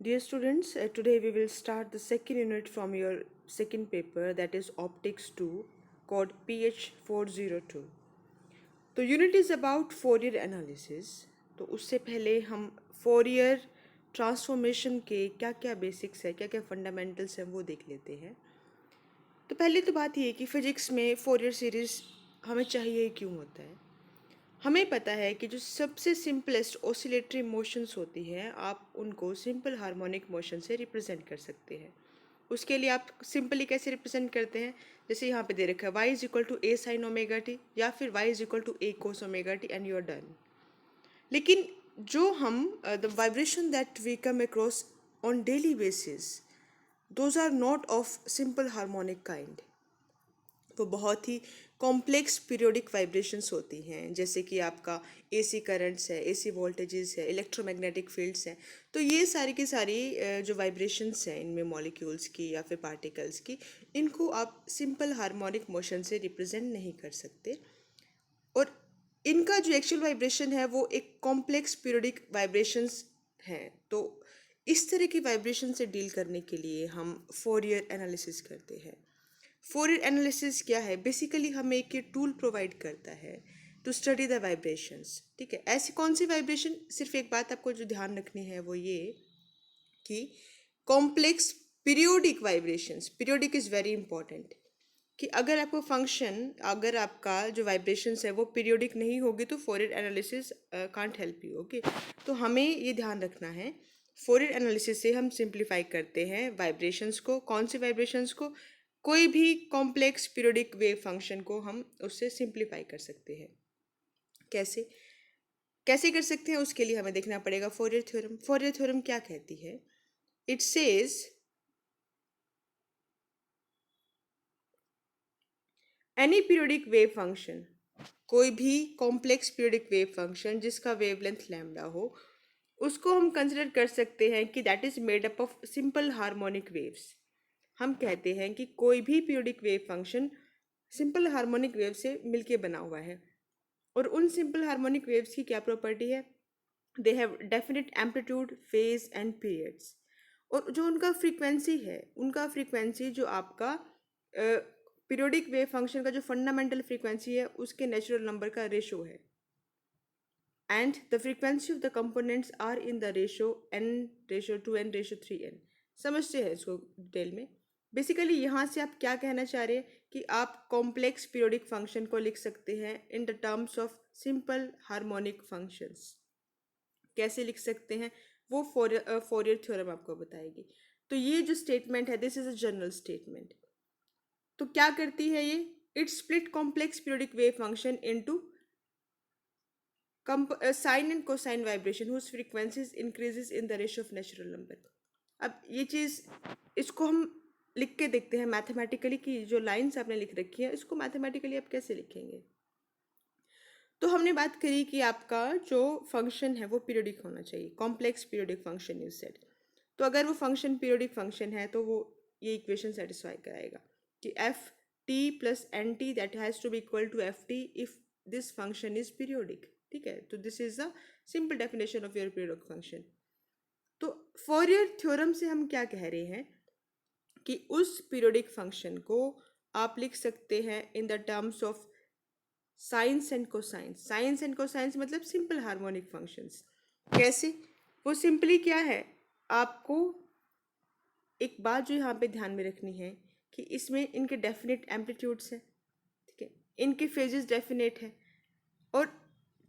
Dear students, today we will start the second unit from your second paper, that is Optics 2, called PH402. तो unit is about Fourier analysis. तो उससे पहले हम Fourier transformation के क्या क्या basics है, क्या क्या फंडामेंटल्स हैं, वो देख लेते हैं। तो पहले तो बात ये है कि फिजिक्स में फोरियर सीरीज हमें चाहिए क्यों होता है। हमें पता है कि जो सबसे सिंपलेस्ट ऑसिलेटरी मोशंस होती हैं, आप उनको सिंपल हार्मोनिक मोशन से रिप्रेजेंट कर सकते हैं। उसके लिए आप सिंपली कैसे रिप्रेजेंट करते हैं, जैसे यहाँ पे दे रखा है y is equal to A sine omega T या फिर y is equal to A cos omega T and you are done. लेकिन जो हम the vibration that we come across on daily basis, those are not of simple harmonic kind. वो बहुत ही complex periodic vibrations होती हैं, जैसे कि आपका एसी करंट्स है, एसी वोल्टेजेस है, इलेक्ट्रोमैग्नेटिक फील्ड्स हैं। तो ये सारी की सारी जो वाइब्रेशंस हैं इनमें मॉलिक्यूल्स की या फिर पार्टिकल्स की, इनको आप सिंपल हार्मोनिक मोशन से रिप्रेजेंट नहीं कर सकते। और इनका जो एक्चुअल वाइब्रेशन है वो एक कॉम्प्लेक्स पीरियोडिक वाइब्रेशंस हैं। तो इस तरह की वाइब्रेशन से डील करने के लिए हम फोरियर एनालिसिस करते हैं। फोरियर एनालिसिस क्या है? बेसिकली हमें एक ये टूल प्रोवाइड करता है टू स्टडी द वाइब्रेशंस। ठीक है, ऐसी कौन सी वाइब्रेशन? सिर्फ एक बात आपको जो ध्यान रखनी है वो ये कि complex periodic vibrations, periodic is very important, कि अगर आपको फंक्शन, अगर आपका जो वाइब्रेशंस है वो पीरियोडिक नहीं होगी तो Fourier analysis can't help you. Okay, तो हमें ये ध्यान रखना है। फोरियर एनालिसिस से हम सिंप्लीफाई करते हैं वाइब्रेशंस को। कौन सी वाइब्रेशंस को? कोई भी कॉम्प्लेक्स पीरियोडिक वेव फंक्शन को हम उससे सिंप्लीफाई कर सकते हैं। कैसे कैसे कर सकते हैं? उसके लिए हमें देखना पड़ेगा फोरियर थ्योरम। फोरियर थ्योरम क्या कहती है? It says any periodic wave function, कोई भी कॉम्प्लेक्स पीरियोडिक वेव फंक्शन जिसका वेवलेंथ लैम्डा हो, उसको हम कंसिडर कर सकते हैं कि that is made up of simple harmonic waves. हम कहते हैं कि कोई भी periodic wave function simple harmonic wave से मिलके बना हुआ है। और उन सिंपल हार्मोनिक वेव्स की क्या प्रॉपर्टी है? They have definite amplitude, phase and periods. और जो उनका फ्रीक्वेंसी है, उनका फ्रीक्वेंसी जो आपका पीरियोडिक वेव फंक्शन का जो फंडामेंटल फ्रीक्वेंसी है उसके नेचुरल नंबर का रेशो है। And the frequency of the components are in the ratio n ratio 2n ratio 3n। समझते हैं इसको डिटेल में। बेसिकली यहाँ से आप क्या कहना चाह रहे हैं कि आप कॉम्प्लेक्स पीरियोडिक फंक्शन को लिख सकते हैं in the terms of simple harmonic functions. कैसे लिख सकते हैं वो फोरियर थ्योरम आपको बताएगी। तो ये जो स्टेटमेंट है, this is a general statement. तो क्या करती है ये? It split complex periodic wave function into sine and cosine vibration whose frequencies increases in the ratio of natural number. अब ये चीज़, इसको हम लिख के देखते हैं मैथमेटिकली, कि जो लाइंस आपने लिख रखी है इसको मैथमेटिकली आप कैसे लिखेंगे। तो हमने बात करी कि आपका जो फंक्शन है वो पीरियोडिक होना चाहिए, complex periodic function is set. तो अगर वो फंक्शन पीरियोडिक फंक्शन है तो वो ये इक्वेशन सेटिस्फाई कराएगा कि F T plus N T that has to be equal to F T if this function is periodic. ठीक है, तो this is the simple definition of your periodic function. तो फोरियर थ्योरम से हम क्या कह रहे हैं कि उस पीरियोडिक फंक्शन को आप लिख सकते हैं in the terms of science and cosines. Science and cosines मतलब सिंपल हार्मोनिक फंक्शंस। कैसे? वो सिंपली क्या है, आपको एक बात जो यहाँ पे ध्यान में रखनी है कि इसमें इनके डेफिनेट एम्पलीट्यूड्स हैं। ठीक है, इनके फेजेस डेफिनेट हैं। और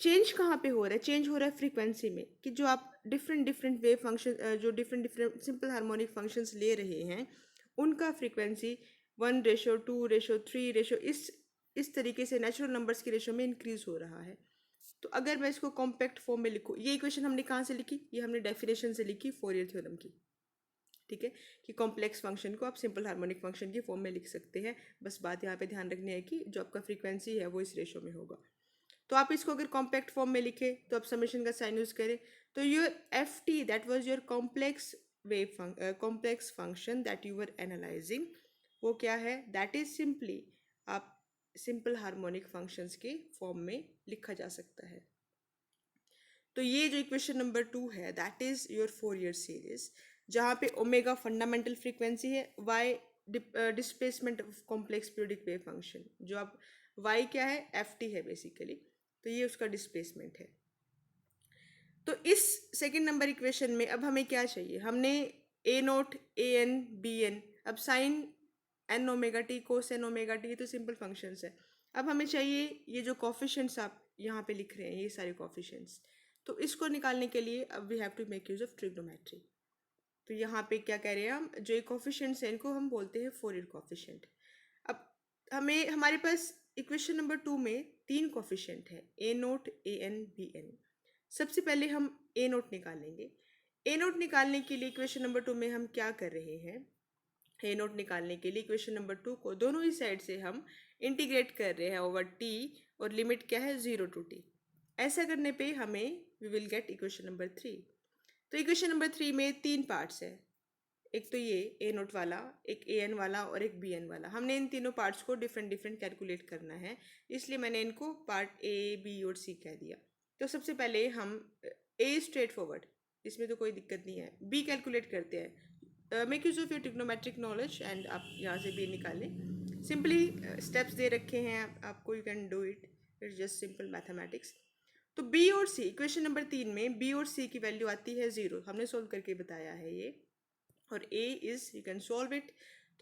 चेंज कहाँ पे हो रहा है? चेंज हो रहा है फ्रीक्वेंसी में, कि जो आप डिफरेंट डिफरेंट वेव फंक्शन, जो different different simple harmonic functions ले रहे हैं, उनका फ्रीक्वेंसी 1 रेशो 2 रेशो 3 रेशो इस तरीके से नेचुरल नंबर्स के रेशो में इंक्रीज हो रहा है। तो अगर मैं इसको कॉम्पैक्ट फॉर्म में लिखूँ, ये इक्वेशन हमने कहाँ से लिखी? ये हमने डेफिनेशन से लिखी फोरियर थ्योरम की। ठीक है, कि कॉम्प्लेक्स फंक्शन को आप सिंपल हार्मोनिक फंक्शन की फॉर्म में लिख सकते हैं। बस बात यहाँ पे ध्यान रखनी है कि जो आपका फ्रीक्वेंसी है वो इस रेशो में होगा। तो आप इसको अगर कॉम्पैक्ट फॉर्म में लिखे तो आप समेशन का साइन यूज करें, तो your F T that was your complex complex function that you were analysing, वो क्या है? दैट इज सिंपली आप सिंपल हार्मोनिक फंक्शंस के फॉर्म में लिखा जा सकता है। तो ये जो इक्वेशन नंबर 2 है that is your Fourier series. जहाँ पे ओमेगा फंडामेंटल फ्रीक्वेंसी है, Y displacement of complex periodic wave function, जो आप वाई क्या है, एफ टी है बेसिकली, तो ये उसका डिस्प्लेसमेंट है। तो इस सेकंड नंबर इक्वेशन में अब हमें क्या चाहिए, हमने ए note, A N, B N, अब साइन एन ओमेगा टी, कोस एन ओमेगा टी, ये तो सिंपल फंक्शंस है। अब हमें चाहिए ये जो कॉफिशेंट्स आप यहाँ पे लिख रहे हैं, ये सारे कॉफिशेंट्स, तो इसको निकालने के लिए अब we have to make use of trigonometry. तो यहाँ पे क्या कह रहे हैं हम, जो ये कॉफिशेंट्स हैं इनको हम बोलते हैं फोरियर कॉफिशेंट। अब हमें हमारे पास इक्वेशन नंबर 2 में 3 कॉफिशेंट है, ए note, A N, B N. सबसे पहले हम ए नोट निकालेंगे। ए नोट निकालने के लिए इक्वेशन नंबर 2 में हम क्या कर रहे हैं, ए नोट निकालने के लिए इक्वेशन नंबर 2 को दोनों ही साइड से हम इंटीग्रेट कर रहे हैं ओवर टी, और लिमिट क्या है 0 टू टी। ऐसा करने पे हमें we will get equation number 3। तो इक्वेशन नंबर 3 में 3 पार्ट्स है, एक तो ये ए नोट वाला, एक ए एन वाला और एक बी एन वाला। हमने इन तीनों पार्ट्स को डिफरेंट डिफरेंट कैलकुलेट करना है, इसलिए मैंने इनको पार्ट ए, बी और सी कह दिया। तो सबसे पहले हम ए स्ट्रेट फॉरवर्ड, इसमें तो कोई दिक्कत नहीं है, बी कैलकुलेट करते हैं। Make use of your trigonometric knowledge and आप यहाँ से बी निकालें। सिंपली स्टेप्स दे रखे हैं आपको, you can do it, it's just simple mathematics. तो बी और सी, इक्वेशन नंबर 3 में बी और सी की वैल्यू आती है 0, हमने सोल्व करके बताया है ये, और A is you can solve it.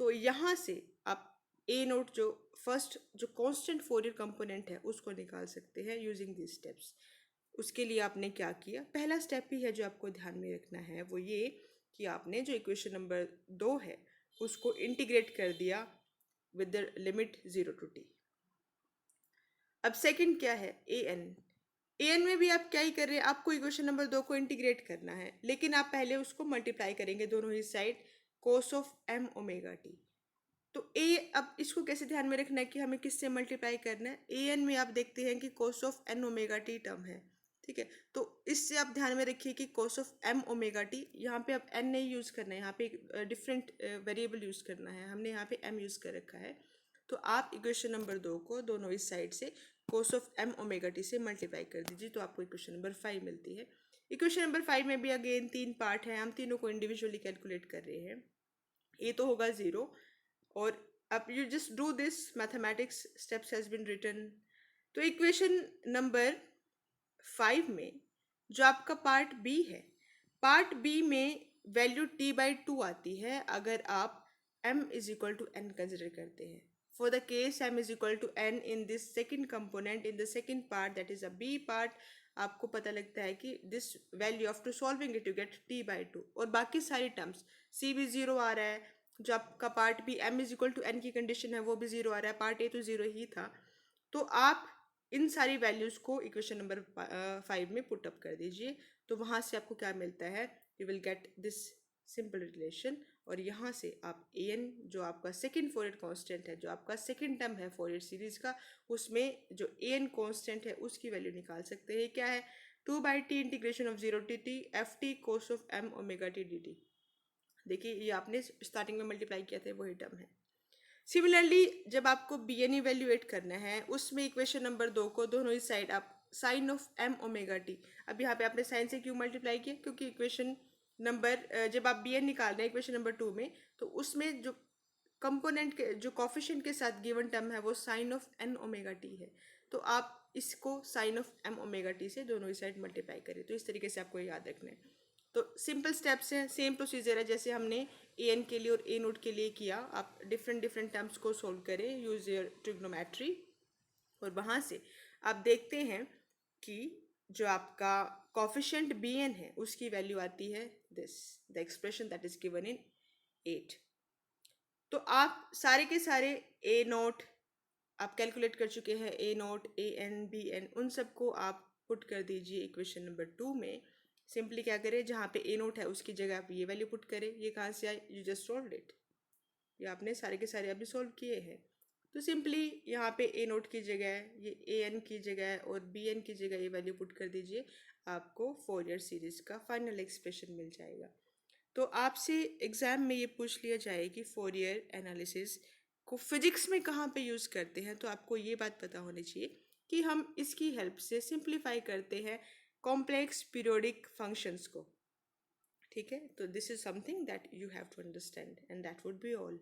तो यहाँ से आप ए नोट जो फर्स्ट जो कांस्टेंट फोरियर कंपोनेंट है उसको निकाल सकते हैं यूजिंग दिस स्टेप्स। उसके लिए आपने क्या किया, पहला स्टेप ही है जो आपको ध्यान में रखना है, वो ये कि आपने जो इक्वेशन नंबर 2 है उसको इंटीग्रेट कर दिया with the limit 0 to T. अब सेकंड क्या है, ए एन। ए एन में भी आप क्या ही कर रहे हैं, आपको इक्वेशन नंबर 2 को इंटीग्रेट करना है, लेकिन आप पहले उसको मल्टीप्लाई करेंगे दोनों ही side cos of M omega T. तो ए, अब इसको कैसे ध्यान में रखना है कि हमें किससे मल्टीप्लाई करना है, ए एन में आप देखते हैं कि cos of N omega T term है, ठीक है। तो इससे आप ध्यान में रखिए कि cos of M omega T, यहाँ पे आप एन नहीं यूज़ करना है, यहाँ पे डिफरेंट वेरिएबल यूज़ करना है, हमने यहाँ पे एम यूज़ कर रखा है। तो आप इक्वेशन नंबर 2 को दोनों इस साइड से cos of M omega T से मल्टीप्लाई कर दीजिए, तो आपको इक्वेशन नंबर 5 मिलती है। इक्वेशन नंबर 5 में भी अगेन 3 पार्ट हैं, हम तीनों को इंडिविजुअली कैलकुलेट कर रहे हैं। ए तो होगा 0, और अब you just do this mathematics steps has been written. तो इक्वेशन नंबर 5 में जो आपका पार्ट बी है, पार्ट बी में वैल्यू टी बाई 2 आती है अगर आप m is equal to n consider करते हैं। For the case m is equal to n in this second component, in the second part that is a B part, आपको पता लगता है कि this value after solving it you get t by 2, और बाकी सारी टर्म्स c भी 0 आ रहा है, जो आपका part B m is equal to n की कंडीशन है वो भी 0 आ रहा है, पार्ट ए तो 0 ही था। तो आप इन सारी वैल्यूज़ को इक्वेशन नंबर 5 में पुट अप कर दीजिए, तो वहाँ से आपको क्या मिलता है, you will get this simple relation, और यहाँ से आप ए एन जो आपका सेकेंड फोरियर कांस्टेंट है, जो आपका सेकेंड टर्म है फोरियर सीरीज का, उसमें जो ए एन कांस्टेंट है उसकी वैल्यू निकाल सकते हैं। क्या है, 2 by T integration of 0 T T F T cos of M omega T D T. देखिए ये आपने स्टार्टिंग में मल्टीप्लाई किया था, वही टर्म है। सिमिलरली जब आपको बी एन इवेल्युएट करना है, उसमें इक्वेशन नंबर 2 को दोनों ही साइड आप sine of M omega T, अब यहाँ पे आपने साइन से क्यों मल्टीप्लाई किया, क्योंकि इक्वेशन नंबर जब आप बी एन निकाल रहे हैं इक्वेशन नंबर 2 में, तो उसमें जो कंपोनेंट के जो कॉफिशिएंट के साथ गिवन टर्म है वो sine of N omega t है, तो आप इसको sine of M omega T से दोनों ही साइड मल्टीप्लाई करें। तो इस तरीके से आपको याद रखना है। तो सिंपल स्टेप्स हैं, सेम प्रोसीजर है जैसे हमने ए एन के लिए और ए नोट के लिए किया। आप डिफरेंट डिफरेंट टर्म्स को सोल्व करें, यूज योर ट्रिग्नोमेट्री, और वहाँ से आप देखते हैं कि जो आपका कॉफिशिएंट बी एन है उसकी वैल्यू आती है this, the expression that is given in 8। तो आप सारे के सारे ए नोट आप कैलकुलेट कर चुके हैं, ए note, A N, B N, उन सबको आप पुट कर दीजिए इक्वेशन नंबर 2 में। सिंपली क्या करें, जहाँ पे ए नोट है उसकी जगह आप ये वैल्यू पुट करें। ये कहाँ से आई, यू जस्ट सॉल्व इट, ये आपने सारे के सारे अभी सॉल्व किए हैं। तो सिंपली यहाँ पे ए नोट की जगह ये ए एन की जगह और बी एन की जगह ये वैल्यू पुट कर दीजिए, आपको फोरियर सीरीज का फाइनल एक्सप्रेशन मिल जाएगा। तो आपसे एग्ज़ाम में ये पूछ लिया जाए कि फोरियर एनालिसिस को फिजिक्स में कहाँ पे यूज़ करते हैं, तो आपको ये बात पता होनी चाहिए कि हम इसकी हेल्प से सिंप्लीफाई करते हैं कॉम्प्लेक्स पीरियोडिक फंक्शंस को, ठीक है, तो this is something that you have to understand and that would be all.